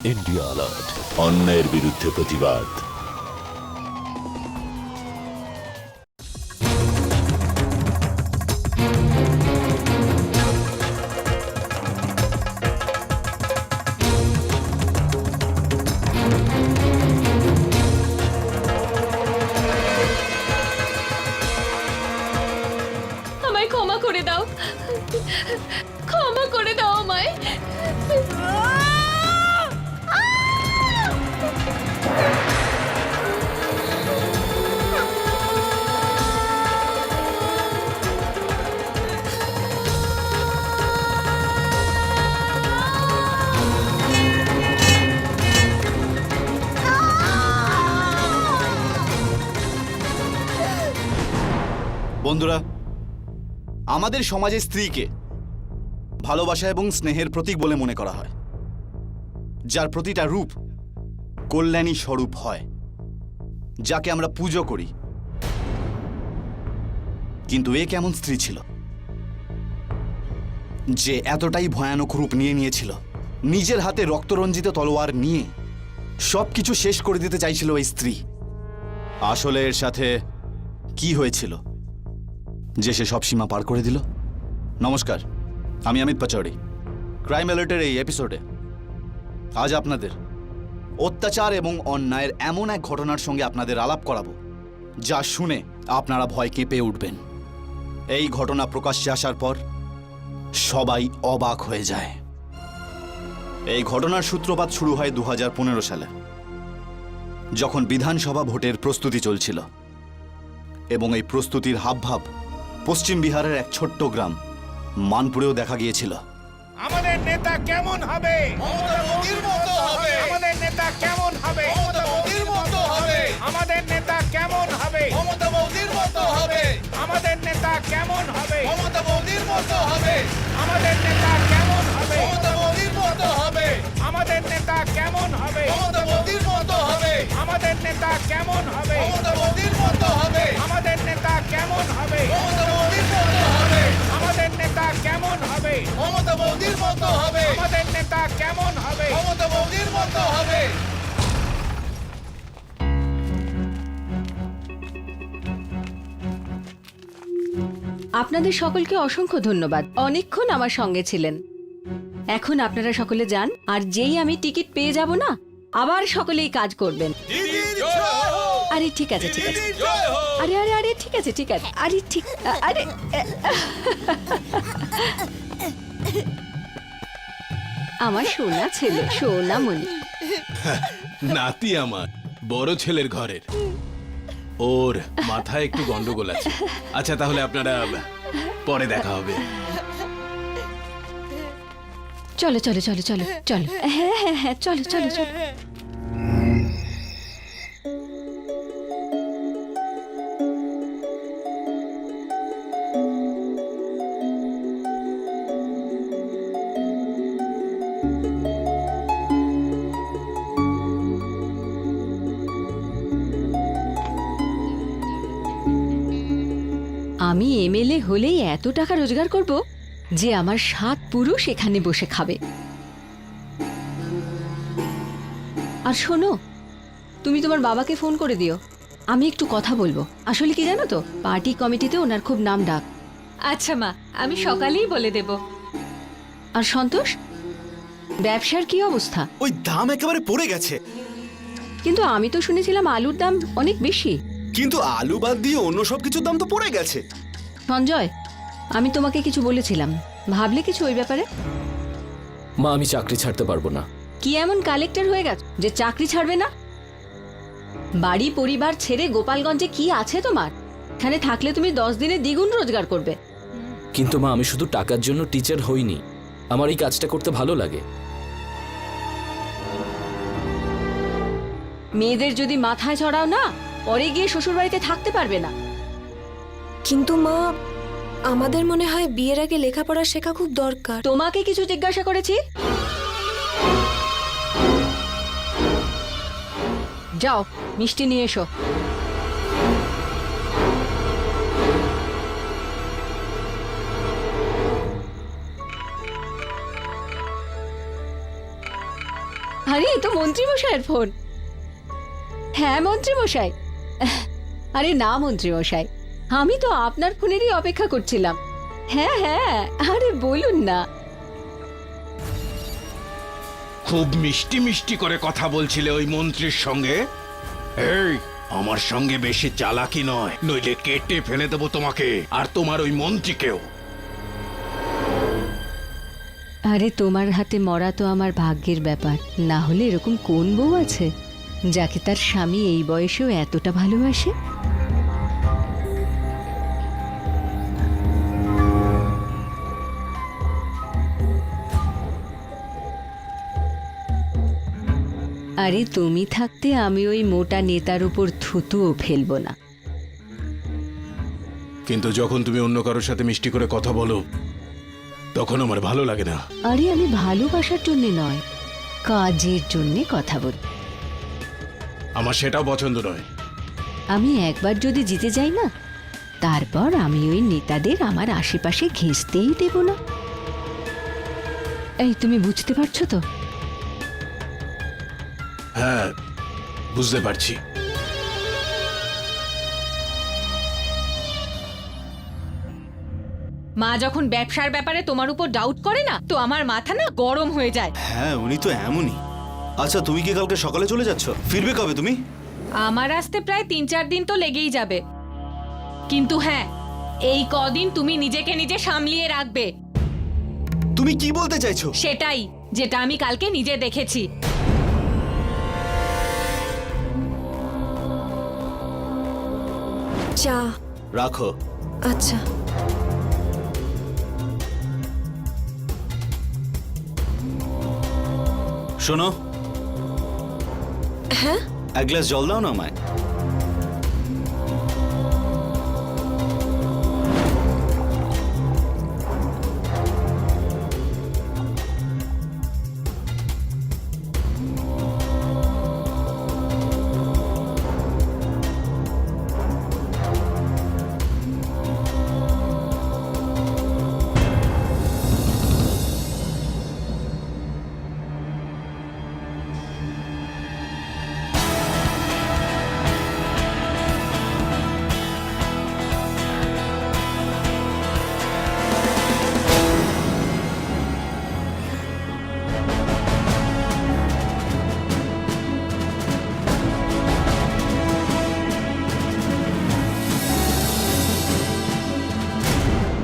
India alert, অন্যায়ের বিরুদ্ধে প্রতিবাদ। আমায় ক্ষমা করে দাও, ক্ষমা করে দাও আমায়। বন্ধুরা, আমাদের সমাজে স্ত্রীকে ভালোবাসা এবং স্নেহের প্রতীক বলে মনে করা হয়, যার প্রতিটা রূপ কল্যাণী স্বরূপ হয়, যাকে আমরা পুজো করি। কিন্তু এ কেমন স্ত্রী ছিল যে এতটাই ভয়ানক রূপ নিয়ে নিয়েছিল? নিজের হাতে রক্তরঞ্জিত তলোয়ার নিয়ে সবকিছু শেষ করে দিতে চাইছিল এই স্ত্রী। আসলে এর সাথে কি হয়েছিল যে সে সব সীমা পার করে দিল? নমস্কার, আমি অমিত পাচৌরি। ক্রাইম অ্যালার্টের এই এপিসোডে আজ আপনাদের অত্যাচার এবং অন্যায়ের এমন এক ঘটনার সঙ্গে আপনাদের আলাপ করাবো যা শুনে আপনারা ভয় কেঁপে উঠবেন। এই ঘটনা প্রকাশ্যে আসার পর সবাই অবাক হয়ে যায়। এই ঘটনার সূত্রপাত শুরু হয় 2015 সালে, যখন বিধানসভা ভোটের প্রস্তুতি চলছিল এবং এই প্রস্তুতির হাবভাব পশ্চিম বিহারের এক ছোট্ট গ্রাম মানপুরেও দেখা গিয়েছিল। আমাদের নেতা কেমন হবে? মমতা মোদির মতো হবে। আমাদের নেতা কেমন হবে? মমতা মোদির মতো হবে। আমাদের নেতা কেমন হবে? মমতা মোদির মতো হবে। আমাদের নেতা কেমন হবে? মমতা মোদির মতো হবে। আমাদের নেতা কেমন হবে? মমতা মোদির মতো হবে। আমাদের নেতা কেমন হবে? মমতা মোদির মতো হবে। আমাদের নেতা কেমন হবে? মমতা মোদির মতো হবে। আমাদের নেতা কেমন হবে? মমতা মোদির মতো হবে। আমাদের নেতা কেমন হবে? মমতা মোদির মতো হবে। আমাদের নেতা কেমন হবে? মমতা মোদির মতো হবে। আপনাদের সকলকে অসংখ্য ধন্যবাদ, অনেকক্ষণ আমার সঙ্গে ছিলেন। এখন আপনারা সকলে যান, আর যেই আমি টিকিট পেয়ে যাব না, আবার সকলেই কাজ করবেন। আরে ঠিক আছে, ঠিক আছে। আরে আরে আরে ঠিক আছে, ঠিক আছে। আরে ঠিক, আরে আমার সোনা ছেলে, সোনামণি। নাতি আমার বড় ছেলের ঘরের, ওর মাথায় একটু গন্ডগোল আছে। আচ্ছা, তাহলে আপনারা পরে দেখা হবে। চলো চলো চলো চলো চলো, হ্যাঁ হ্যাঁ হ্যাঁ, চলো চলো চলো। আমি এমএলএ হলেই এত টাকা রোজগার করব যে আমার 7 পুরুষ এখানে বসে খাবে। আর শোনো, তুমি তোমার বাবাকে ফোন করে দিও, আমি একটু কথা বলবো। আসলে কি জানো তো, পার্টি কমিটিতে ওনার খুব নাম ডাক। আচ্ছা মা, আমি সকালেই বলে দেব। আর সন্তোষ, ব্যবসার কি অবস্থা? ওই দাম একেবারে পড়ে গেছে। কিন্তু আমি তো শুনেছিলাম আলুর দাম অনেক বেশি। কিন্তু আলু বাদ দিয়ে অন্য সব কিছুর দাম তো পড়ে গেছে। সঞ্জয়, আমি তোমাকে কিছু বলেছিলাম, ভাবলে কিছু ওই ব্যাপারে? মা, আমি চাকরি ছাড়তে পারবো না। কি এমন কালেক্টর হয়ে গেছে যে চাকরি ছাড়বে না? বাড়ি পরিবার ছেড়ে গোপালগঞ্জে কি আছে তোমার? এখানে থাকলে তুমি 10 দিনে দ্বিগুণ রোজগার করবে। কিন্তু মা, আমি শুধু টাকার জন্য টিচার হইনি, আমার এই কাজটা করতে ভালো লাগে। মেয়েদের যদি মাথায় চড়াও না, পরে গিয়ে শ্বশুরবাড়িতে থাকতে পারবে না। কিন্তু মা, আমাদের মনে হয় বিয়ের আগে লেখাপড়া শেখা খুব দরকার। তোমাকে কিছু জিজ্ঞাসা করেছি? যাও, মিষ্টি নিয়ে এসো। আরে এ তো মন্ত্রী মশাইয়ের ফোন। হ্যাঁ মন্ত্রী মশাই। আরে না মন্ত্রী মশাই, আমি তো আপনার ফোনেরই অপেক্ষা করছিলাম। হ্যাঁ হ্যাঁ, আরে বলুন না। খুব মিষ্টি মিষ্টি করে কথা বলছিলে ওই মন্ত্রীর সঙ্গে। এই, আমার সঙ্গে বেশি চালাকি নয়, নইলে কেটে ফেলে দেবো তোমাকে আর তোমার ওই মন্ত্রীকেও। আরে তোমার হাতে মরা তো আমার ভাগ্যের ব্যাপার। না হলে এরকম কোন বউ আছে যাকে তার স্বামী এই বয়সেও এতটা ভালোবাসে? আরে তুমি থাকতে আমি ওই মোটা নেতার উপর থুতুও ফেলবো না। কিন্তু যখন তুমি অন্য কারোর সাথে মিষ্টি করে কথা বলো তখন আমার ভালো লাগে না। আরে আমি ভালোবাসার জন্য নয়, কাজের জন্য কথা বলি। আমার সেটাও পছন্দ নয়। আমি একবার যদি জিতে যাই না, তারপর আমি ওই নেতাদের আমার আশেপাশে ঘেঁষতেই দেব না। এই তুমি বুঝতে পারছো তো? হ্যাঁ, বুঝতে পারছি। মা যখন ব্যবসার ব্যাপারে তোমার উপর ডাউট করে না, তো আমার মাথা না গরম হয়ে যায়। হ্যাঁ, উনি তো এমনই। আচ্ছা, তুমি কি কালকে সকালে চলে যাচ্ছ? ফিরবে কবে তুমি? আমার আসতে প্রায় 3-4 দিন তো লেগেই যাবে। কিন্তু হ্যাঁ, এই কদিন তুমি নিজেকে নিজে সামলিয়ে রাখবে। তুমি কি বলতে চাইছো? সেটাই, যেটা আমি কালকে নিজে দেখেছি। চা। রাখো। আচ্ছা। শোনো, হ্যাঁ, এক গ্লাস জল দাও না আমায়।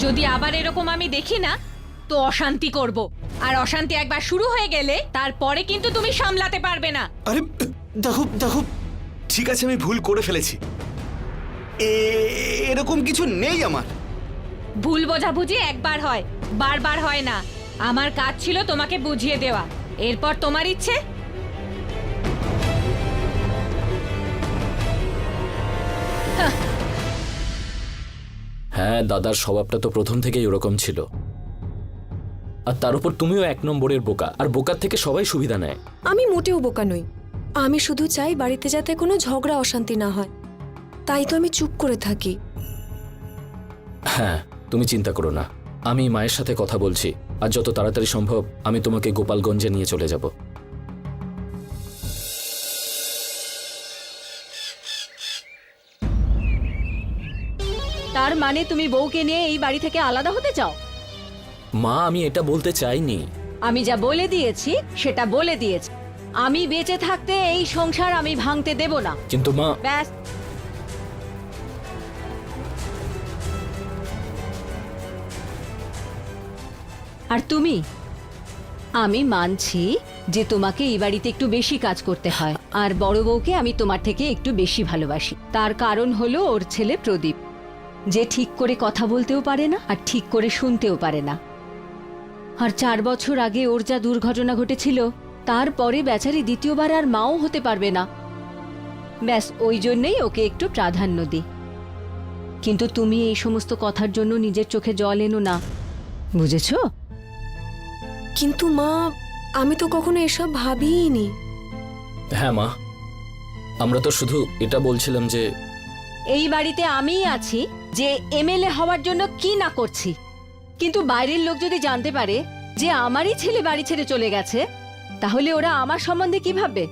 যদি আবার এরকম আমি দেখি না, তো অশান্তি করব। আর অশান্তি একবার শুরু হয়ে গেলে তারপরে কিন্তু তুমি সামলাতে পারবে না। আরে দেখো দেখো, ঠিক আছে, আমি ভুল করে ফেলেছি। এরকম কিছু নেই আমার। ভুল বোঝাবুঝি একবার হয়, বারবার হয় না। আমার কাজ ছিল তোমাকে বুঝিয়ে দেওয়া, এরপর তোমার ইচ্ছে। হ্যাঁ, দাদার স্বভাবটা তো প্রথম থেকেই ওরকম ছিল। আর তার উপর তুমিও 1 নম্বরের বোকা, আর বোকার থেকে সবাই সুবিধা নেয়। আমি মোটেও বোকা নই। আমি শুধু চাই বাড়িতে যাতে কোনো ঝগড়া অশান্তি না হয়, তাই তো আমি চুপ করে থাকি। হ্যাঁ, তুমি চিন্তা করো না, আমি মায়ের সাথে কথা বলছি, আর যত তাড়াতাড়ি সম্ভব আমি তোমাকে গোপালগঞ্জে নিয়ে চলে যাব। তার মানে তুমি বউকে নিয়ে এই বাড়ি থেকে আলাদা হতে চাও? মা, আমি এটা বলতে চাইনি। আমি যা বলে দিয়েছি সেটা বলে দিয়েছি। আমি বেঁচে থাকতে এই সংসার আমি ভাঙতে দেব না। কিন্তু মা, ব্যাস। আর তুমি, আমি মানছি যে তোমাকে এই বাড়িতে একটু বেশি কাজ করতে হয়, আর বড় বউকে আমি তোমার থেকে একটু বেশি ভালোবাসি। তার কারণ হলো ওর ছেলে প্রদীপ, যে ঠিক করে কথা বলতেও পারে না আর ঠিক করে শুনতেও পারে না। আর 4 বছর আগে ওর যা দুর্ঘটনা ঘটেছিল, তারপরে বেচারি দ্বিতীয়বার আর মাও হতে পারবে না। ব্যাস, ওই জন্যেই ওকে একটু প্রাধান্য দিই। কিন্তু তুমি এই সমস্ত কথার জন্য নিজের চোখে জল এনো না, বুঝেছো? কিন্তু মা, আমি তো কখনো এসব ভাবিইনি। হ্যাঁ মা, আমরা তো শুধু এটা বলছিলাম যে এই বাড়িতে আমিই আছি যে এমএলএ হওয়ার জন্য কি না করছি। কিন্তু বাইরের লোক যদি জানতে পারে যে আমারই ছেলে বাড়ি ছেড়ে চলে গেছে, তাহলে ওরা আমার সম্বন্ধে কি ভাববে?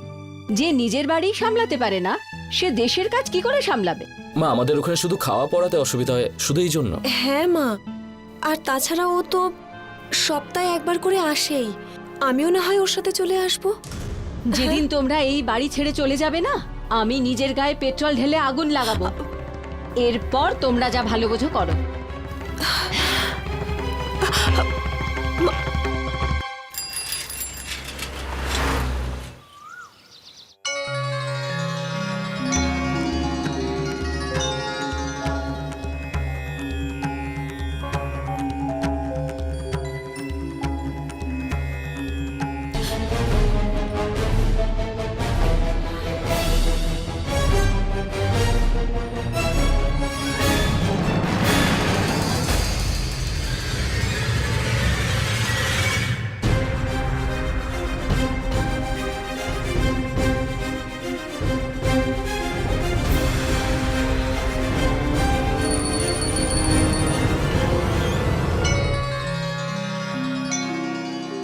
যে নিজের বাড়ি সামলাতে পারে না, সে দেশের কাজ কি করে সামলাবে? মা, আমাদের ওখানে শুধু খাওয়া পড়াতে অসুবিধা হয়, শুধু এই জন্য। হ্যাঁ মা, আর তাছাড়া ও তো সপ্তাহে একবার করে আসেই। আমিও না হয় ওর সাথে চলে আসবো। যেদিন তোমরা এই বাড়ি ছেড়ে চলে যাবে না, আমি নিজের গায়ে পেট্রোল ঢেলে আগুন লাগাবো। এরপর তোমরা যা ভালো বোঝো করো।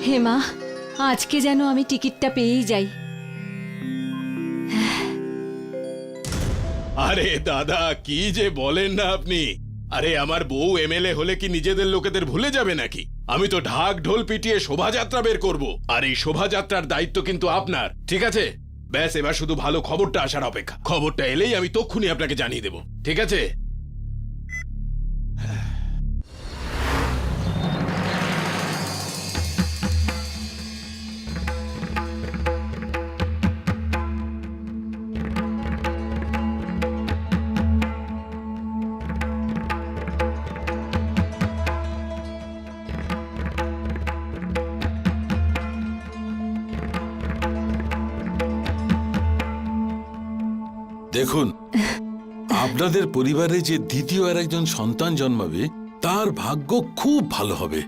হেমা, আজকে যেন আমি টিকিটটা পেয়েই যাই। আরে দাদা, কি যে বলেন না আপনি! আরে আমার বউ এমএলএ হলে কি নিজেদের লোকেদের ভুলে যাবে নাকি? আমি তো ঢাক ঢোল পিটিয়ে শোভাযাত্রা বের করব, আর এই শোভাযাত্রার দায়িত্ব কিন্তু আপনার, ঠিক আছে? ব্যাস, এবার শুধু ভালো খবরটা আসার অপেক্ষা। খবরটা এলেই আমি তক্ষুনি আপনাকে জানিয়ে দেব, ঠিক আছে? দেখুন, আপনাদের পরিবারে যে দ্বিতীয় আর একজন সন্তান জন্মাবে তার ভাগ্য খুব ভালো হবে,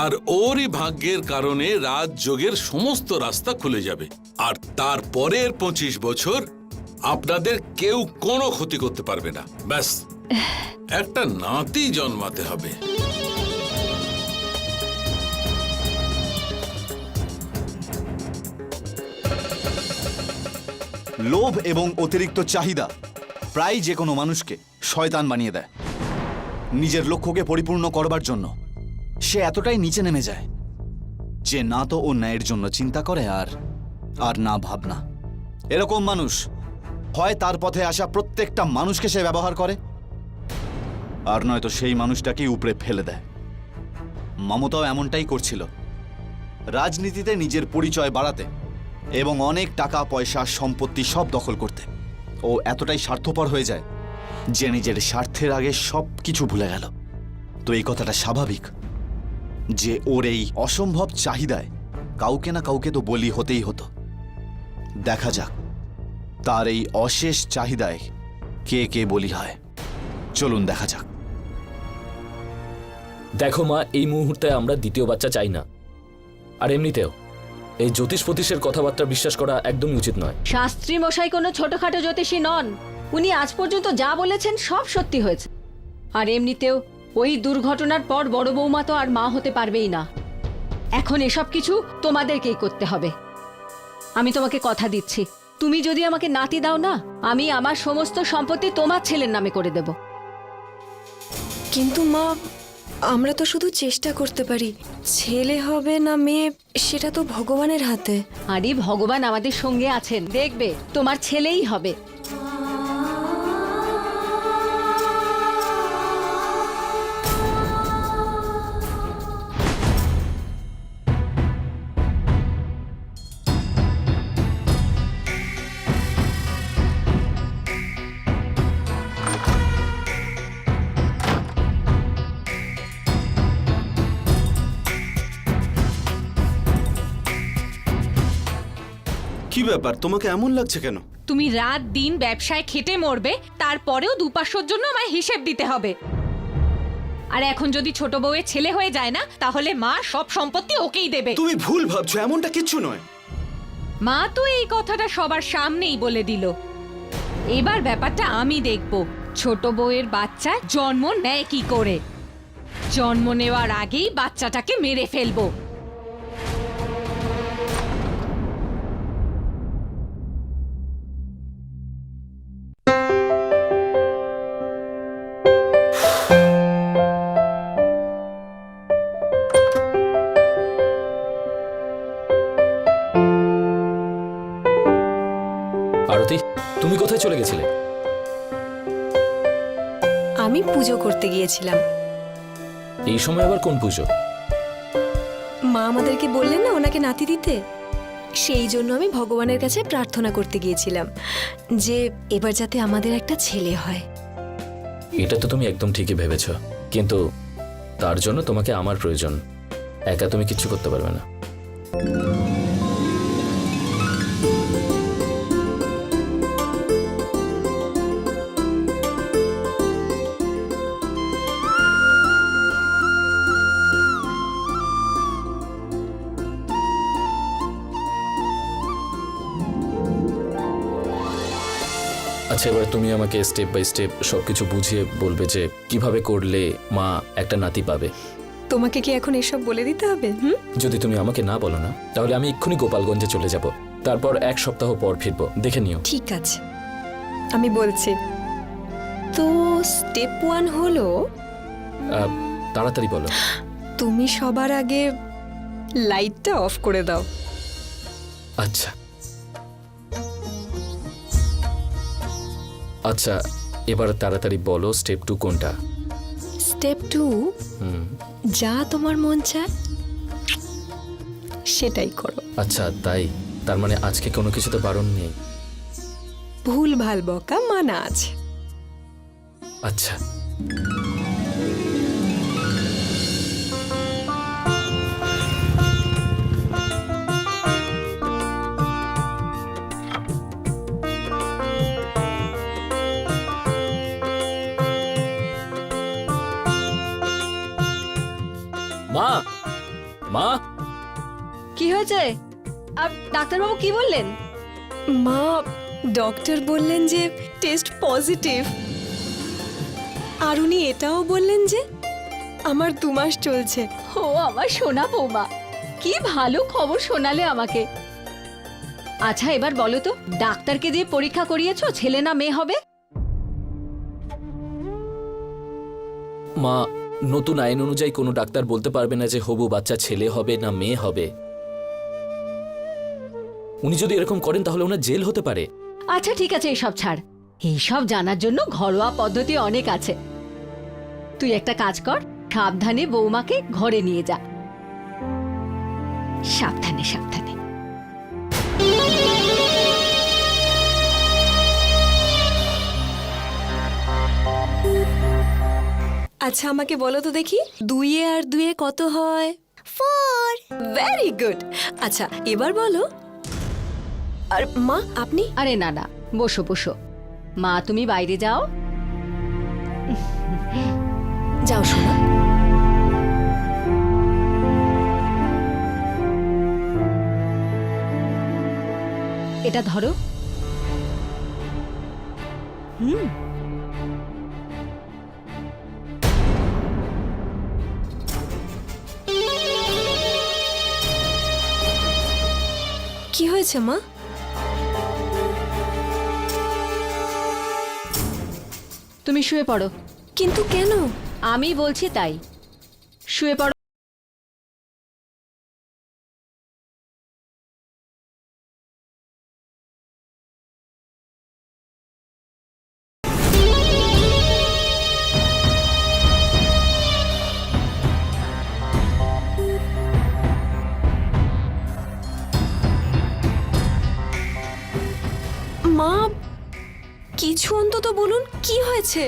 আর ওরই ভাগ্যের কারণে রাজযোগের সমস্ত রাস্তা খুলে যাবে। আর তার পরের 25 বছর আপনাদের কেউ কোনো ক্ষতি করতে পারবে না। ব্যাস, একটা নাতি জন্মাতে হবে। লোভ এবং অতিরিক্ত চাহিদা প্রায় যে কোনো মানুষকে শয়তান বানিয়ে দেয়। নিজের লক্ষ্যকে পরিপূর্ণ করবার জন্য সে এতটাই নিচে নেমে যায় যে না তো ও ন্যায়ের জন্য চিন্তা করে আর না ভাবনা। এরকম মানুষ হয় তার পথে আসা প্রত্যেকটা মানুষকে সে ব্যবহার করে, আর নয়তো সেই মানুষটাকেই উপড়ে ফেলে দেয়। মমতাও এমনটাই করছিল, রাজনীতিতে নিজের পরিচয় বাড়াতে এবং অনেক টাকা পয়সা সম্পত্তি সব দখল করতে। ও এতটাই স্বার্থপর হয়ে যায় যে নিজের স্বার্থের আগে সব কিছু ভুলে গেল। তো এই কথাটা স্বাভাবিক যে ওর এই অসম্ভব চাহিদায় কাউকে না কাউকে তো বলি হতেই হতো। দেখা যাক তার এই অশেষ চাহিদায় কে কে বলি হয়। চলুন দেখা যাক। দেখো মা, এই মুহূর্তে আমরা দ্বিতীয় বাচ্চা চাই না। আর এমনিতেও এই জ্যোতিষ ফতিশের কথাবার্তা বিশ্বাস করা একদমই উচিত নয়। শাস্ত্রী মশাই কোনো ছোটখাটো জ্যোতিষী নন। উনি আজ পর্যন্ত যা বলেছেন সব সত্যি হয়েছে। আর এমনিতেও ওই দুর্ঘটনার পর বড় বৌমা তো আর মা হতে পারবেই না। এখন এসব কিছু তোমাদেরকেই করতে হবে। আমি তোমাকে কথা দিচ্ছি, তুমি যদি আমাকে নাতি দাও না, আমি আমার সমস্ত সম্পত্তি তোমার ছেলের নামে করে দেব। কিন্তু মা, আমরা তো শুধু চেষ্টা করতে পারি। ছেলে হবে না মেয়ে সেটা তো ভগবানের হাতে। আরে ভগবান আমাদের সঙ্গে আছেন, দেখবে তোমার ছেলেই হবে। কি ব্যাপার, তোমাকে এমন লাগছে কেন? তুমি রাত দিন ব্যবসায় খেটে মরবে, তারপরেও দুপাশোর জন্য আমায় হিসেব দিতে হবে। আর এখন যদি ছোট বউয়ের ছেলে হয়ে যায় না, তাহলে মা সব সম্পত্তি ওকেই দেবে। তুমি ভুল ভাবছো, এমনটা কিচ্ছু নয়। মা তো এই কথাটা সবার সামনেই বলে দিল। এবার ব্যাপারটা আমি দেখব, ছোট বউয়ের বাচ্চা জন্ম নেয় কি করে। জন্ম নেওয়ার আগেই বাচ্চাটাকে মেরে ফেলবো। আরতি, তুমি কোথায় চলে গেছিলে? আমি পুজো করতে গিয়েছিলাম। এই সময় আবার কোন পুজো? মা আমাদেরকে বললেন না ওনাকে নাতি দিতে, সেই জন্য আমি ভগবানের কাছে প্রার্থনা করতে গিয়েছিলাম যে এবার যাতে আমাদের একটা ছেলে হয়। এটা তো তুমি একদম ঠিকই ভেবেছ, কিন্তু তার জন্য তোমাকে আমার প্রয়োজন। একা তুমি কিচ্ছু করতে পারবে না। আচ্ছা, এবার তুমি আমাকে স্টেপ বাই স্টেপ সবকিছু বুঝিয়ে বলবে যে কিভাবে করলে মা একটা নাতি পাবে। তোমাকে কি এখন এসব বলে দিতে হবে? হুম, যদি তুমি আমাকে না বলো না, তাহলে আমি এক্ষুনি গোপালগঞ্জে চলে যাব। তারপর 1 সপ্তাহ পর ফিরবো, দেখে নিও। ঠিক আছে, আমি বলছি। তো স্টেপ 1 হলো তাড়াতাড়ি বলো। তুমি সবার আগে লাইটটা অফ করে দাও। আচ্ছা আচ্ছা, এবার তাড়াতাড়ি বলো স্টেপ 2 কোনটা? স্টেপ 2, যা তোমার মন চায় সেটাই করো। আচ্ছা তাই, তার মানে আজকে কোনো কিছুতে বারণ নেই? ভুল ভাল বকা মানা আছে। আচ্ছা, মা মা কি হয়েছে? ডাক্তারবাবু কি বললেন? মা, ডক্টর বললেন যে টেস্ট পজিটিভ, আর উনি এটাও বললেন যে আমার 2 মাস চলছে। ও আমার সোনা বৌমা, কি ভালো খবর শোনালে আমাকে। আচ্ছা এবার বলো তো, ডাক্তারকে দিয়ে পরীক্ষা করিয়েছো ছেলে না মেয়ে হবে? মা, নতুন আইন অনুযায়ী কোনো ডাক্তার বলতে পারবে না যে হবু বাচ্চা ছেলে হবে না মেয়ে হবে। উনি যদি এরকম করেন তাহলে ওনার জেল হতে পারে। আচ্ছা ঠিক আছে, এইসব ছাড়। এইসব জানার জন্য ঘরোয়া পদ্ধতি অনেক আছে। তুই একটা কাজ কর, সাবধানে বৌমাকে ঘরে নিয়ে যা। সাবধানে সাবধানে। আচ্ছা আমাকে বলো তো দেখি, 2 আর 2 কত হয়? 4। Very good. আচ্ছা এবার বলো। আর মা আপনি? আরে না না, বসো বসো। মা তুমি বাইরে যাও। যাও শোনা। এটা ধরো। কি হয়েছে মা? তুমি শুয়ে পড়ো। কিন্তু কেন? আমি বলছি তাই, শুয়ে পড়ো। মা, কিছু অন্তত বলুন, কি হয়েছে?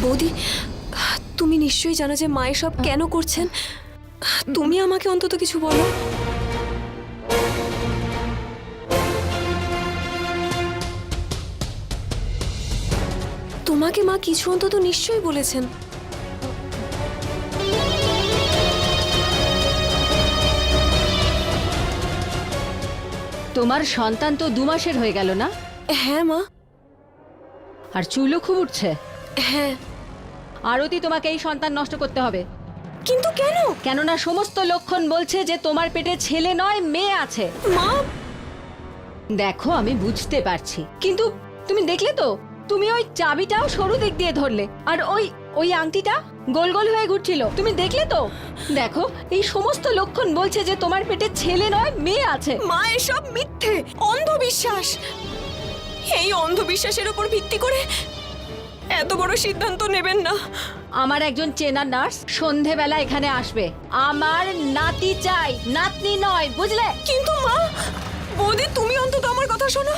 বৌদি, তুমি নিশ্চয়ই জানো যে মা এসব কেন করছেন। তুমি আমাকে অন্তত কিছু বলো। তোমাকে মা কিছু অন্তত নিশ্চয়ই বলেছেন। তোমার সন্তান তো 2 মাসের হয়ে গেল না? হ্যাঁ মা। আর চুলও খুব উঠছে। হ্যাঁ। আরতি, তোমাকে এই সন্তান নষ্ট করতে হবে। কিন্তু কেন? কেননা সমস্ত লক্ষণ বলছে যে তোমার পেটে ছেলে নয় মেয়ে আছে। মা দেখো আমি বুঝতে পারছি, কিন্তু তুমি দেখলে তো, তুমি ওই চাবিটাও সরু দিক দিয়ে ধরলে, আর ওই ওই আংটিটা গোল গোল হয়ে ঘুরছিল, তুমি দেখলে তো? দেখো, এই সমস্ত লক্ষণ বলছে যে তোমার পেটে ছেলে নয় মেয়ে আছে। মা এসব মিথ্যে, অন্ধবিশ্বাস। এই অন্ধবিশ্বাসের উপর ভিত্তি করে এত বড় সিদ্ধান্ত নেবেন না। আমার একজন চেনা নার্স সন্ধেবেলা এখানে আসবে। আমার নাতি চাই, নাতনি নয়, বুঝলে? কিন্তু মা, বৌদি তুমি অন্তত আমার কথা শোনো।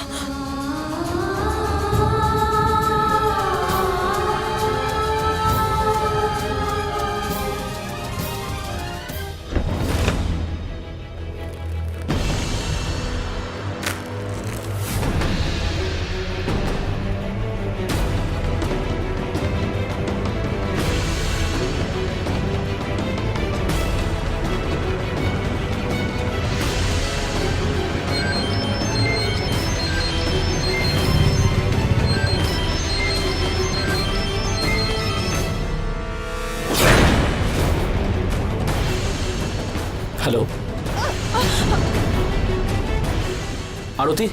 হ্যালো আরতি,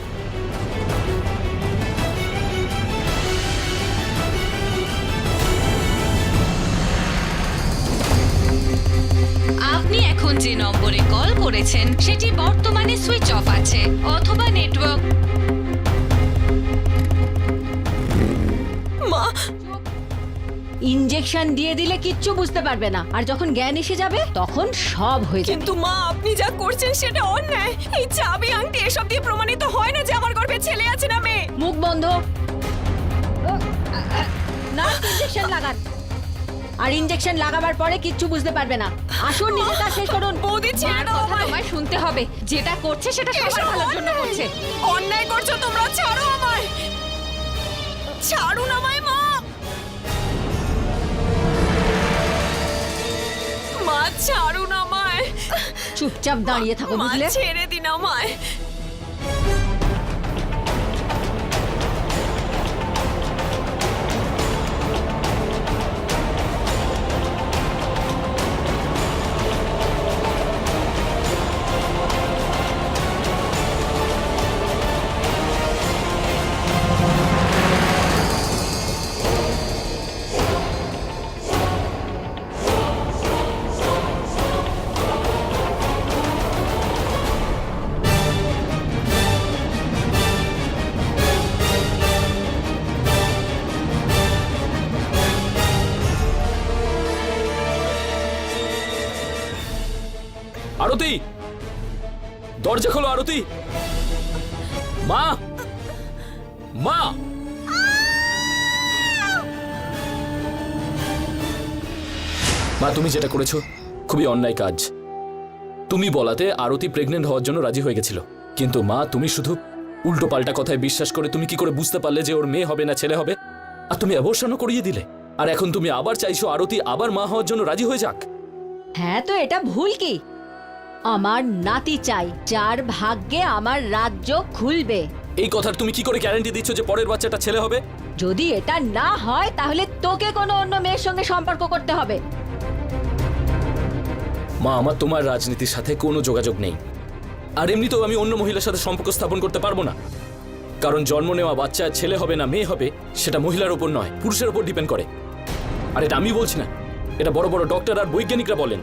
আপনি এখন যে নম্বরে কল করেছেন সেটি বর্তমানে সুইচ অফ আছে অথবা নেটওয়ার্ক। মা, ইনজেকশন দিয়ে দিলে কিচ্ছু বুঝতে পারবে না, আর যখন জ্ঞান এসে যাবে তখন সব হয়ে যাবে। কিন্তু মা আপনি যা করছেন সেটা অন্যায়। এই চাবি আংটি এসব দিয়ে প্রমাণিত হয় না যে আমার গর্ভে ছেলে আছে না মেয়ে। মুখ বন্ধ। না, ইনজেকশন লাগান। আর ইনজেকশন লাগাবার পরে কিচ্ছু বুঝতে পারবে না। আসুন, নিজে কাজ শেষ করুন। বৌদি ছেড়ে মার দাও কথা আমায়। তোমায় শুনতে হবে, যেটা করছে সেটা সবার এসব ভালোর জন্য অন্যায়। করছে। অন্যায় করছো তোমরা, ছাড়ো আমায়, ছাড়ুন আমায় মা। মা ছাড়ুন আমায়, চুপচাপ দাঁড়িয়ে থাকো, মা বুঝলে? ছেড়ে দিন আমায়। আরতি, দরজা খোলো আরতি। মা, মা, মা, তুমি যেটা করেছো খুবই অন্যায় কাজ। তুমি বলাতে আরতি প্রেগনেন্ট হওয়ার জন্য রাজি হয়ে গেছিল, কিন্তু মা তুমি শুধু উল্টো পাল্টা কথায় বিশ্বাস করে তুমি কি করে বুঝতে পারলে যে ওর মেয়ে হবে না ছেলে হবে? আর তুমি অ্যাবর্শনও করিয়ে দিলে, আর এখন তুমি আবার চাইছো আরতি আবার মা হওয়ার জন্য রাজি হয়ে যাক। হ্যাঁ, তো এটা ভুল কি? আমার নাতি চাই, যার ভাগ্যে আমার রাজ্য খুলবে। এই কথার তুমি কি করে গ্যারান্টি দিচ্ছ যে পরের বাচ্চাটা ছেলে হবে? যদি এটা না হয় তাহলে তোকে কোনো অন্য মেয়ের সঙ্গে সম্পর্ক করতে হবে। মা, আমার তোমার রাজনীতির সাথে কোনো যোগাযোগ নেই, আর এমনিতেও আমি অন্য মহিলার সাথে সম্পর্ক স্থাপন করতে পারবো না, কারণ জন্ম নেওয়া বাচ্চা ছেলে হবে না মেয়ে হবে সেটা মহিলার উপর নয়, পুরুষের উপর ডিপেন্ড করে। আর এটা আমি বলছি না, এটা বড় বড় ডক্টর আর বৈজ্ঞানিকরা বলেন।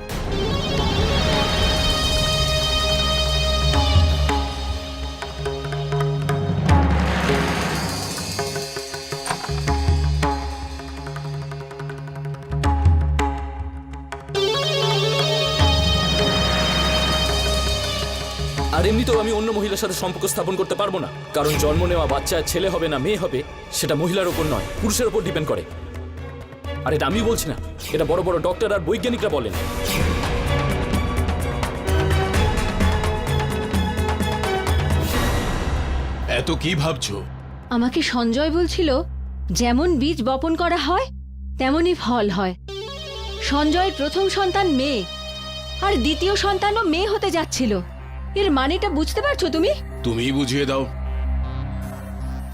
আর এমনিতেও আমি অন্য মহিলার সাথে সম্পর্ক স্থাপন করতে পারবো না, কারণ জন্ম নেওয়া বাচ্চা ছেলে হবে না মেয়ে হবে সেটা মহিলার উপর নয়, পুরুষের উপর ডিপেন্ড করে। আর এটা আমি বলছি না, এটা বড় বড় ডক্টর আর বৈজ্ঞানিকরা বলেন। এত কি ভাবছো? আমাকে সঞ্জয় বলছিল, যেমন বীজ বপন করা হয় তেমনই ফল হয়। সঞ্জয়ের প্রথম সন্তান মেয়ে, আর দ্বিতীয় সন্তানও মেয়ে হতে যাচ্ছিল। এর মানেটা বুঝতে পারছো তুমি? তুমিই বুঝিয়ে দাও।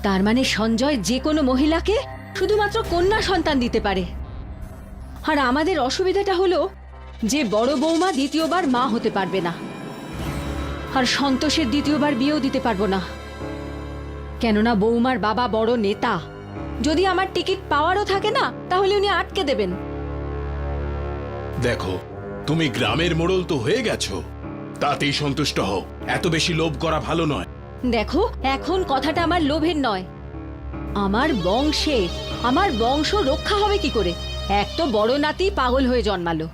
তার মানে সঞ্জয় যে কোনো মহিলাকে শুধুমাত্র কন্যা সন্তান দিতে পারে। আর আমাদের অসুবিধাটা হলো যে বড় বৌমা দ্বিতীয়বার মা হতে পারবে না, আর সন্তোষের দ্বিতীয়বার বিয়েও দিতে পারবো না, কেননা বৌমার বাবা বড় নেতা, যদি আমার টিকিট পাওয়ারও থাকে না তাহলে উনি আটকে দেবেন। দেখো, তুমি গ্রামের মোড়ল তো হয়ে গেছো, তাতেই সন্তুষ্ট হও। এত বেশি লোভ করা ভালো নয়। দেখো, এখন কথাটা আমার লোভের নয়, আমার বংশ রক্ষা হবে কি করে? এক তো বড় নাতি পাগল হয়ে জন্মালো,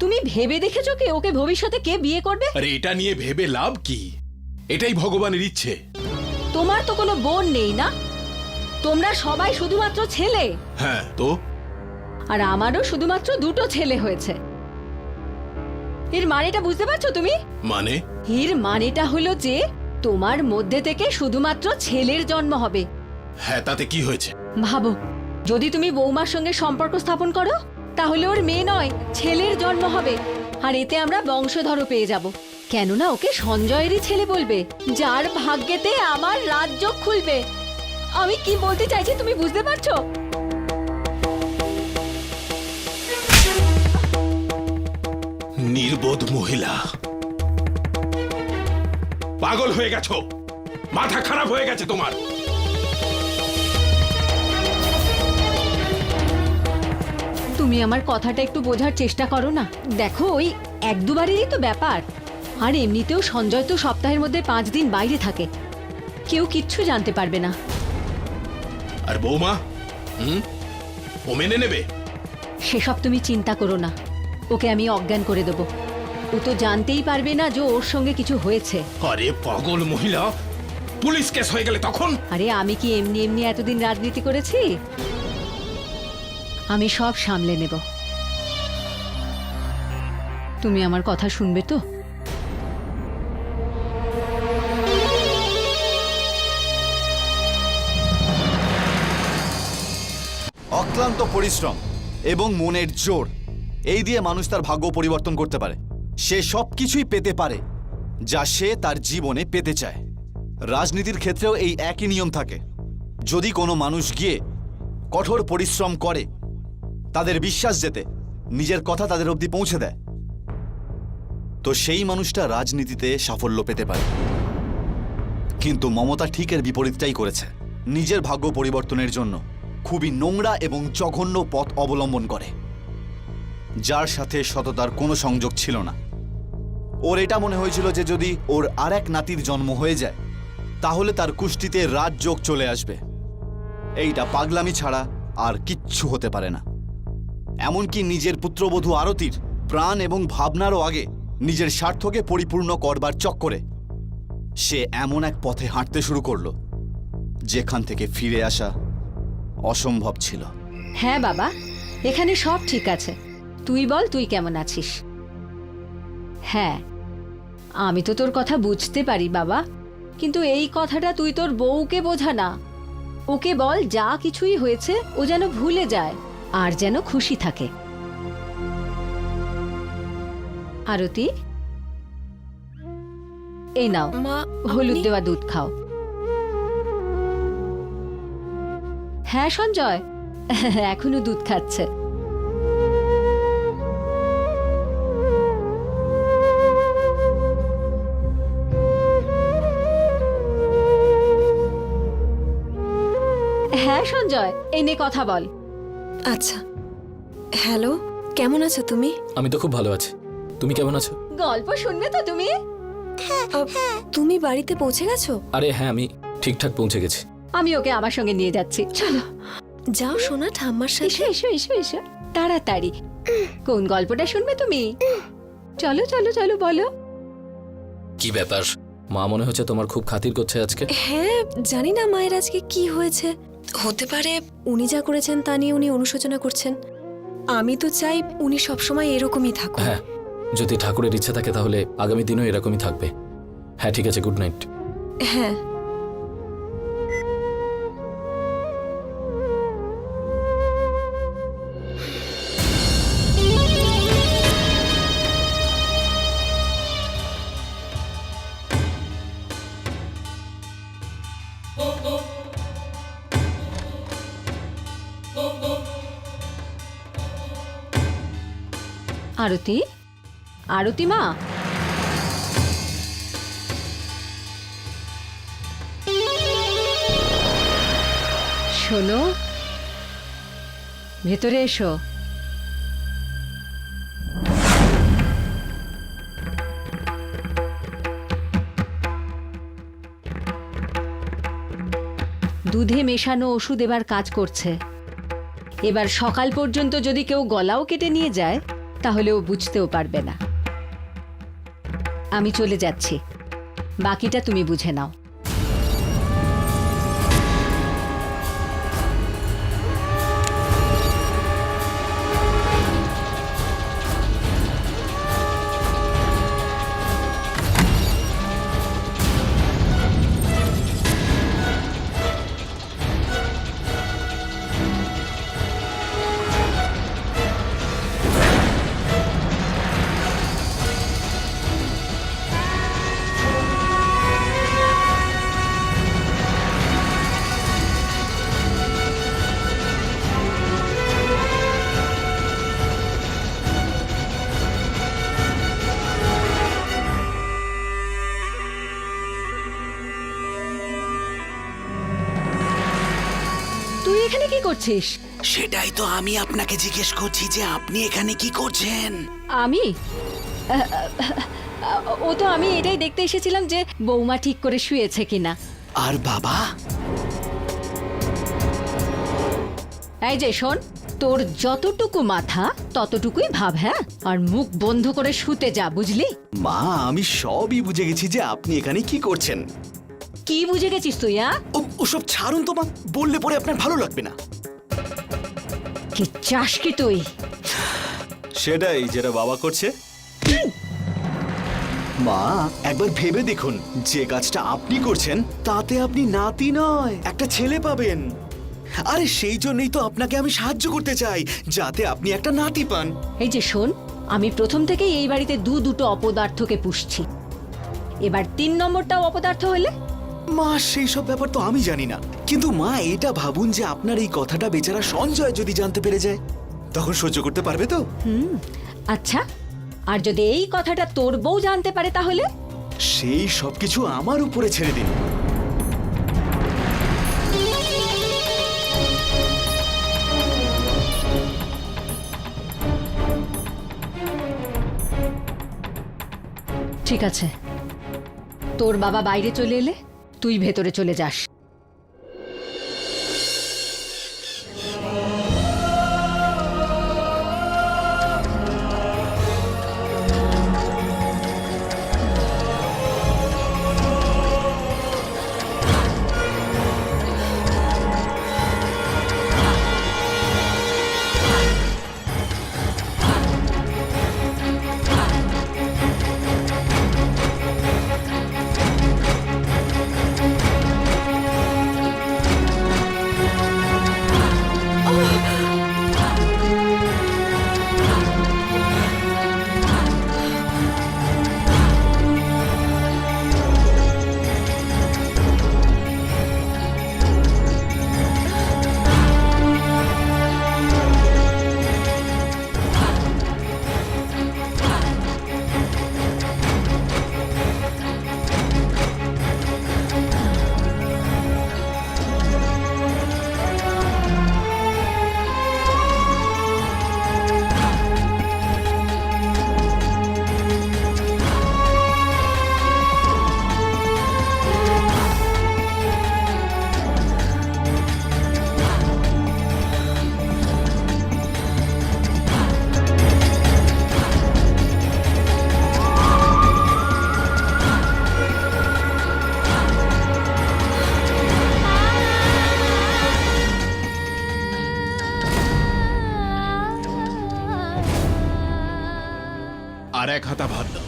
তুমি ভেবে দেখেছো কি ওকে ভবিষ্যতে কে বিয়ে করবে? আরে এটা নিয়ে ভেবে লাভ কি? এটাই ভগবানের ইচ্ছে। তোমার তো কোনো বোন নেই না, তোমরা সবাই শুধুমাত্র ছেলে, হ্যাঁ তো আর আমারও শুধুমাত্র দুটো ছেলে হয়েছে। এর মানেটা বুঝতে পারছো তুমি? মানে? এর মানেটা হলো যে তোমার মধ্যে থেকে শুধুমাত্র ছেলের জন্ম হবে। হ্যাঁ, তাতে কি হয়েছে? ভাবো, যদি তুমি বৌমার সঙ্গে সম্পর্ক স্থাপন করো তাহলে ওর মেয়ে নয় ছেলের জন্ম হবে, আর এতে আমরা বংশধরও পেয়ে যাব। কেননা ওকে সঞ্জয়েরই ছেলে বলবে, যার ভাগ্যেতে আমার রাজ্য খুলবে। আমি কি বলতে চাইছি তুমি বুঝতে পারছো? নির্বোধ মহিলা, পাগল হয়ে গেছো, মাথা খারাপ হয়ে গেছে তোমার। তুমি আমার কথাটা একটু বোঝার চেষ্টা করো না। দেখো, ওই এক দুবারেরই তো ব্যাপার, আর এমনিতেও সঞ্জয় তো সপ্তাহের মধ্যে 5 দিন বাইরে থাকে, কেউ কিচ্ছু জানতে পারবে না। আর বৌমা, ও মেনে নেবে? সেসব তুমি চিন্তা করো না, ওকে আমি অজ্ঞান করে দেবো। ও তো জানতেই পারবে না যে ওর সঙ্গে কিছু হয়েছে। আরে পাগল মহিলা, পুলিশ কেস হয়ে গেলে তখন? আরে আমি কি এমনি এমনি এতদিন রাজনীতি করেছি? আমি সব সামলে নেব। তুমি আমার কথা শুনবে তো? অক্লান্ত পরিশ্রম এবং মনের জোর, এই দিয়ে মানুষ তার ভাগ্য পরিবর্তন করতে পারে। সে সব কিছুই পেতে পারে যা সে তার জীবনে পেতে চায়। রাজনীতির ক্ষেত্রেও এই একই নিয়ম থাকে। যদি কোনো মানুষ গিয়ে কঠোর পরিশ্রম করে, তাদের বিশ্বাস যেতে নিজের কথা তাদের অবধি পৌঁছে দেয়, তো সেই মানুষটা রাজনীতিতে সাফল্য পেতে পারে। কিন্তু মমতা ঠিক এর বিপরীতটাই করেছে। নিজের ভাগ্য পরিবর্তনের জন্য খুবই নোংরা এবং জঘন্য পথ অবলম্বন করে, যার সাথে সততার কোনো সংযোগ ছিল না। ওর এটা মনে হয়েছিল যে যদি ওর আর এক নাতির জন্ম হয়ে যায় তাহলে তার কুষ্টিতে রাজযোগ চলে আসবে। এইটা পাগলামি ছাড়া আর কিচ্ছু হতে পারে না। এমনকি নিজের পুত্রবধূ আরতির প্রাণ এবং ভাবনারও আগে নিজের স্বার্থকে পরিপূর্ণ করবার চক্করে সে এমন এক পথে হাঁটতে শুরু করলো যেখান থেকে ফিরে আসা অসম্ভব ছিল। হ্যাঁ বাবা, এখানে সব ঠিক আছে। তুই বল, তুই কেমন আছিস? হ্যাঁ, আমি তো তোর কথা বুঝতে পারি বাবা, কিন্তু এই কথাটা তুই তোর বউকে বোঝা না। ওকে বল যা কিছুই হয়েছে ও যেন ভুলে যায় আর যেন খুশি থাকে। আরতি, এই নাও মা, হলুদ আপনি- দেওয়া দুধ খাও। হ্যাঁ সঞ্জয়, এখনো দুধ খাচ্ছে। হ্যাঁ সঞ্জয়, এই নে কথা বল। আচ্ছা, হ্যালো, কেমন আছো তুমি? আমি তো খুব ভালো আছি, তুমি কেমন আছো? গল্প শুনবে তো তুমি? তুমি বাড়িতে পৌঁছে গেছো? আরে হ্যাঁ, আমি ঠিকঠাক পৌঁছে গেছি। আমি ওকে আমার সঙ্গে নিয়ে যাচ্ছি, চলো। যাও সোনা, ঠাম্মার এসো সাথে। এসো এসো এসো, তাড়াতাড়ি। কোন গল্পটা শুনবে তুমি? চলো চলো চলো, বলো। কি ব্যাপার, মা মনে হচ্ছে তোমার খুব খাতির করছে আজকে। হ্যাঁ, জানি না মায়ের আজকে কি হয়েছে। হতে পারে উনি যা করেছেন তা নিয়ে উনি অনুশোচনা করছেন। আমি তো চাই উনি সবসময় এরকমই থাকুন। হ্যাঁ, যদি ঠাকুরের ইচ্ছা থাকে তাহলে আগামী দিনও এরকমই থাকবে। হ্যাঁ ঠিক আছে, গুড নাইট। হ্যাঁ। আরতি, আরতি মা, শোনো, ভেতরে এসো। দুধে মেশানো ওষুধ এবার কাজ করছে। এবার সকাল পর্যন্ত যদি কেউ গলাও কেটে নিয়ে যায় তাহলে ও বুঝতেও পারবে না। আমি চলে যাচ্ছি, বাকিটা তুমি বুঝে নাও। তুই এখানে কি করছিস? সেটাই তো আমি আপনাকে জিজ্ঞেস করছি যে আপনি এখানে কি করছেন। আমি ও তো আমি এটাই দেখতে এসেছিলাম যে বৌমা ঠিক করে শুয়েছে কিনা। আর বাবা? এই যে শোন, তোর যতটুকু মাথা ততটুকুই ভাব, হ্যাঁ? আর মুখ বন্ধ করে শুতে যা, বুঝলি? মা, আমি সবই বুঝে গেছি যে আপনি এখানে কি করছেন। কি বুঝে গেছিস তুই? ওসব ছাড়ুন তো মা, বললে পরে আপনার ভালো লাগবে না। কি চাস কি তুই? সেটাই যেটা বাবা করছে। মা, একবার ভেবে দেখুন, যে কাজটা আপনি করছেন তাতে আপনি নাতি নয় একটা ছেলে পাবেন। আরে সেই জন্যই তো আপনাকে আমি সাহায্য করতে চাই, যাতে আপনি একটা নাতি পান। এই যে শোন, আমি প্রথম থেকেই এই বাড়িতে দুটো অপদার্থকে পুষছি, এবার 3 নম্বরটাও অপদার্থ হলে? মা, সেই সব ব্যাপার তো আমি জানি না, কিন্তু মা এটা ভাবুন যে আপনার এই কথাটা বেচারা সঞ্জয় যদি জানতে পেরে যায়, তখন সহ্য করতে পারবে তো? আচ্ছা, আর যদি এই কথাটা তোর বউ জানতে পারে তাহলে? সেই সবকিছু আমার উপরে ছেড়ে দিন। ঠিক আছে, তোর বাবা বাইরে চলে এলে তুই ভেতরে চলে যাস। আর 1 হাতা ভাত দাও।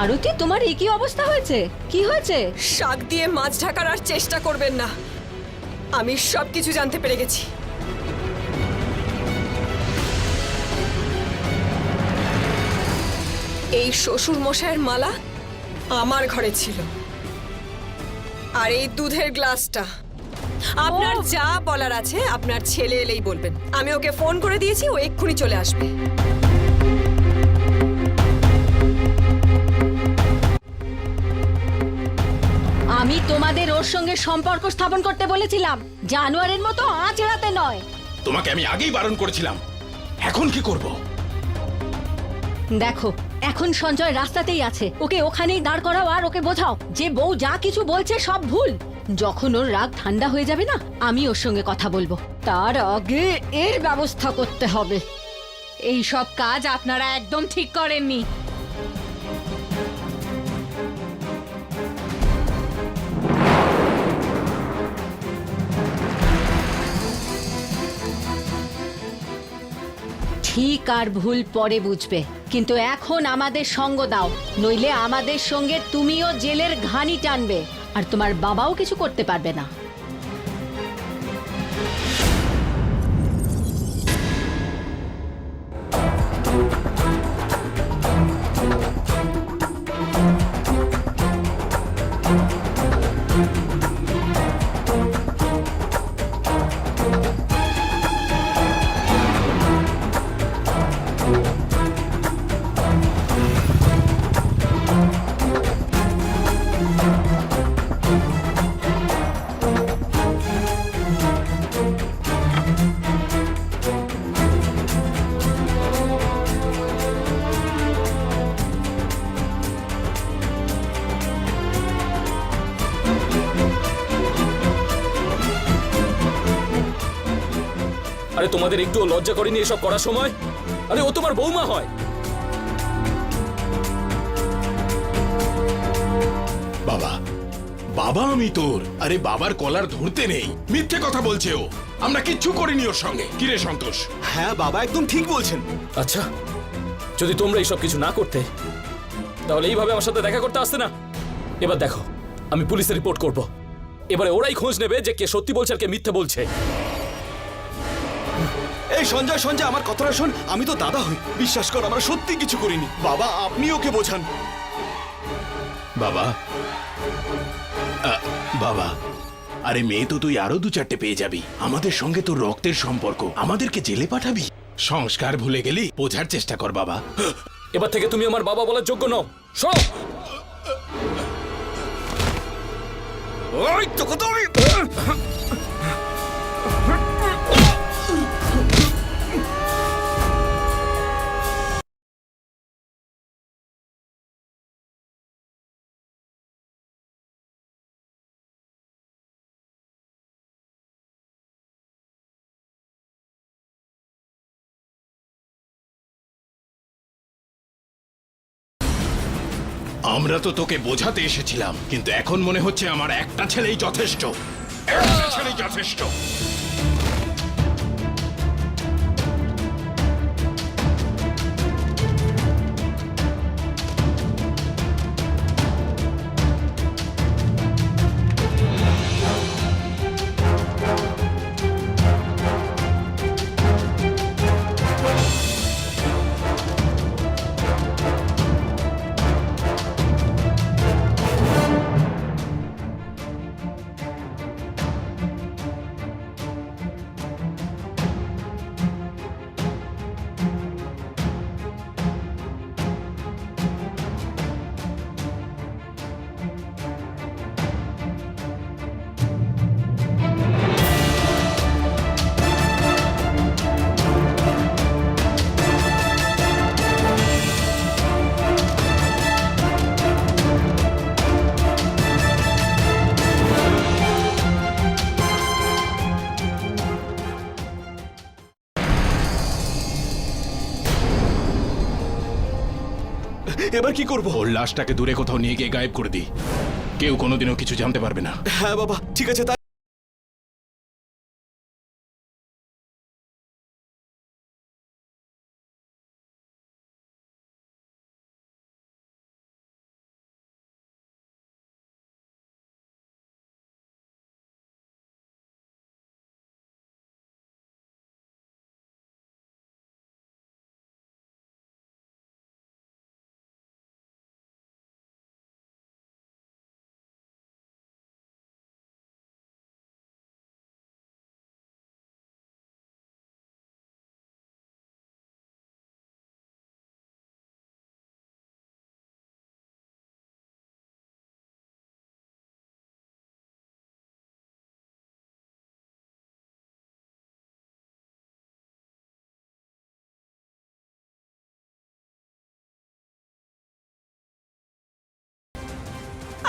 আরতি, তোমার এই কি অবস্থা হয়েছে? কি হয়েছে? শাক দিয়ে মাছ ঢাকার আর চেষ্টা করবেন না। আমি সবকিছু জানতে পেরে গেছি। এই শ্বশুর মশাইয়ের মালা আমার ঘরে ছিল, আর এই দুধের গ্লাসটা আপনার যা বলার আছে আপনার ছেলে এলেই বলবেন। আমি ওকে ফোন করে দিয়েছি, ও এক্ষুনি চলে আসবে। আমি তোমাদের ওর সঙ্গে সম্পর্ক স্থাপন করতে বলেছিলাম, জানোয়ারের মতো আঁচ এড়াতে নয়। তোমাকে আমি আগেই বারণ করেছিলাম, এখন কি করব? দেখো, এখন সঞ্জয় রাস্তাতেই আছে, ওকে ওখানেই দাঁড় করাও আর ওকে বোঝাও যে বউ যা কিছু বলছে সব ভুল। যখন ওর রাগ ঠান্ডা হয়ে যাবে না, আমি ওর সঙ্গে কথা বলবো। তার আগে এর ব্যবস্থা করতে হবে। এই সব কাজ আপনারা একদম ঠিক করেননি। ঠিক আর ভুল পরে বুঝবে, কিন্তু এখন আমাদের সঙ্গ দাও, নইলে আমাদের সঙ্গে তুমিও জেলের ঘানি টানবে, আর তোমার বাবাও কিছু করতে পারবে না। আরে তোমাদের একটু লজ্জা করেনি এসব করার সময়? আরে ও তোমার বৌমা হয়। বাবা, বাবা আমি তোর। আরে বাবার কলার ধরতে নেই, মিথ্যে কথা বলছে ও। আমরা কিচ্ছু করিনি ওর সঙ্গে। কিরে সন্তোষ? হ্যাঁ বাবা, একদম ঠিক বলছেন। আচ্ছা, যদি তোমরা এইসব কিছু না করতে, তাহলে এইভাবে আমার সাথে দেখা করতে আসতে না। এবার দেখো, আমি পুলিশে রিপোর্ট করব। এবারে ওরাই খোঁজ নেবে যে কে সত্যি বলছে আর কে মিথ্যে বলছে। এই সঞ্জয়, সঞ্জয় আমার কথাটা শোন। আমি তো দাদা হই, বিশ্বাস কর আমরা সত্যি কিছু করিনি। বাবা, আপনি ওকে বোঝান। বাবা, বাবা, আরে মেয়ে তো তুই আরো 2-4টে পেয়ে যাবি। আমাদের সঙ্গে তোর রক্তের সম্পর্ক, আমাদেরকে জেলে পাঠাবি? সংস্কার ভুলে গেলি? বোঝার চেষ্টা কর বাবা। এবার থেকে তুমি আমার বাবা বলার যোগ্য নও। সব ওই তোকে তো আমি আমরা তো তোকে বোঝাতে এসেছিলাম, কিন্তু এখন মনে হচ্ছে আমার একটা ছেলেই যথেষ্ট। একটা ছেলেই যথেষ্ট। এবার কি করব? ওর লাশটাকে দূরে কোথাও নিয়ে গিয়ে গায়েব করে দিই। কেউ কোনোদিনও কিছু জানতে পারবে না। হ্যাঁ বাবা, ঠিক আছে।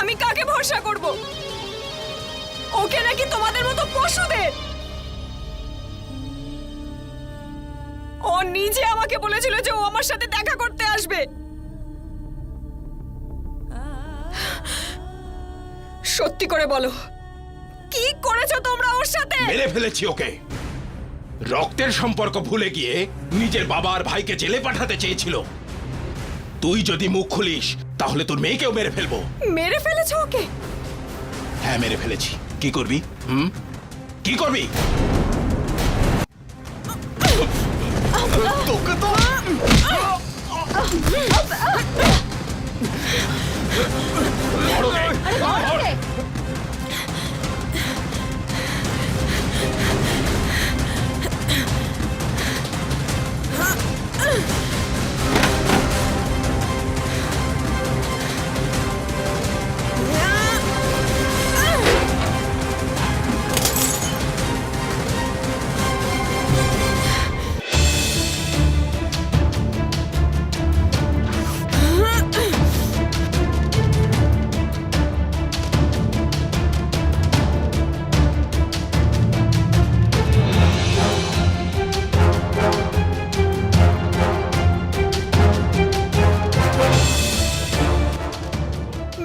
আমি কাকে ভরসা করব? ওকে নাকি তোমাদের মতো পশুদের? ও নিজে আমাকে বলেছিল যে ও আমার সাথে দেখা করতে আসবে। সত্যি করে বলো, কি করেছো তোমরা ওর সাথে? মেরে ফেলেছি ওকে। রক্তের সম্পর্ক ভুলে গিয়ে নিজের বাবা আর ভাইকে জেলে পাঠাতে চেয়েছিল। তুই যদি মুখ খুলিস তাহলে তোর মেয়েকেও মেরে ফেলবো। মেরে ফেলেছো ওকে? হ্যাঁ, মেরে ফেলেছি। কি করবি? কি করবি? তোকে তো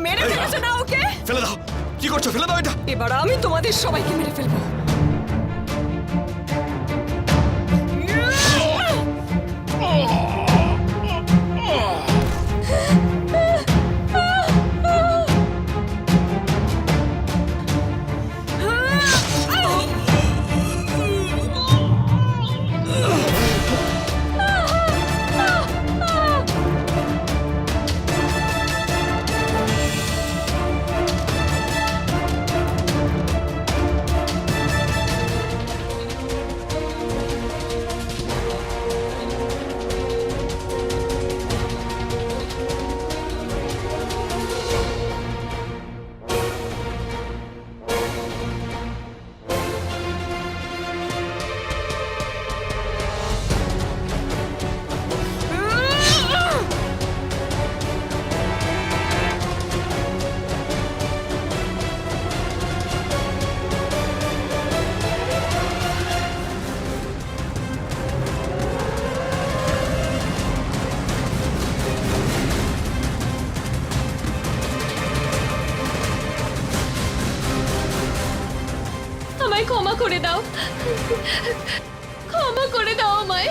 মেরে ফেলেছো না ওকে? ফেলে দাও। কি করছো? ফেলে দাও এটা। এবার আমি তোমাদের সবাইকে মেরে ফেলবো। আমায় ক্ষমা করে দাও, ক্ষমা করে দাও আমায়।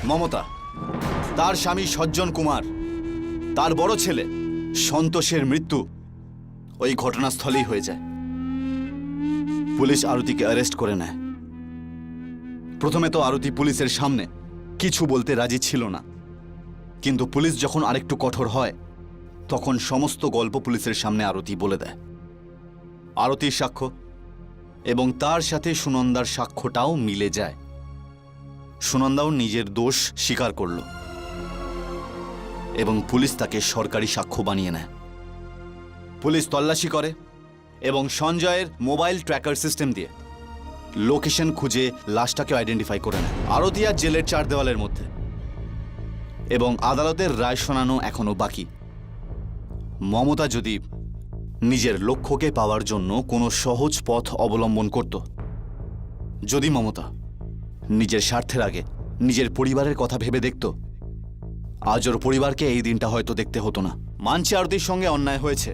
মমতা, তার স্বামী সজ্জন কুমার, তার বড় ছেলে সন্তোষের মৃত্যু ওই ঘটনাস্থলেই হয়ে যায়। পুলিশ আরতিকে অ্যারেস্ট করে নেয়। প্রথমে তো আরতি পুলিশের সামনে কিছু বলতে রাজি ছিল না, কিন্তু পুলিশ যখন আরেকটু কঠোর হয় তখন সমস্ত গল্প পুলিশের সামনে আরতি বলে দেয়। আরতির সাক্ষ্য এবং তার সাথে সুনন্দার সাক্ষ্যটাও মিলে যায়। সুনন্দাও নিজের দোষ স্বীকার করল এবং পুলিশ তাকে সরকারি সাক্ষ্য বানিয়ে নেয়। পুলিশ তল্লাশি করে এবং সঞ্জয়ের মোবাইল ট্র্যাকার সিস্টেম দিয়ে লোকেশন খুঁজে লাশটাকে আইডেন্টিফাই করে নেয় আরতি আর জেলের 4 দেওয়ালের মধ্যে। এবং আদালতের রায় শোনানো এখনো বাকি। মমতা যদি নিজের লক্ষ্যকে পাওয়ার জন্য কোনো সহজ পথ অবলম্বন করত, যদি মমতা নিজের স্বার্থের আগে নিজের পরিবারের কথা ভেবে দেখত, আজ ওর পরিবারকে এই দিনটা হয়তো দেখতে হতো না। মানছি আরতির সঙ্গে অন্যায় হয়েছে,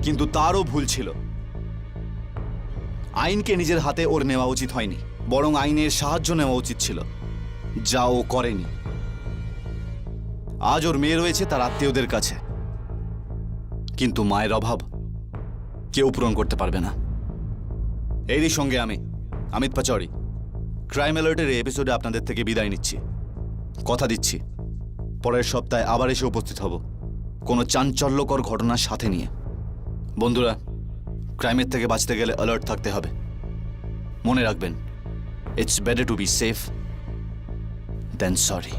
কিন্তু তারও ভুল ছিল। আইনকে নিজের হাতে ওর নেওয়া উচিত হয়নি, বরং আইনের সাহায্য নেওয়া উচিত ছিল, যা ও করেনি। আজ ওর মেয়ে রয়েছে তার আত্মীয়দের কাছে, কিন্তু মায়ের অভাব কেউ পূরণ করতে পারবে না। এরই সঙ্গে আমি অমিত পাচৌরি ক্রাইম অ্যালার্টের এই এপিসোডে আপনাদের থেকে বিদায় নিচ্ছি। কথা দিচ্ছি পরের সপ্তাহে আবার এসে উপস্থিত হব কোনো চাঞ্চল্যকর ঘটনার সাথে নিয়ে। বন্ধুরা, ক্রাইমের থেকে বাঁচতে গেলে অ্যালার্ট থাকতে হবে। মনে রাখবেন, it's better to be safe than sorry.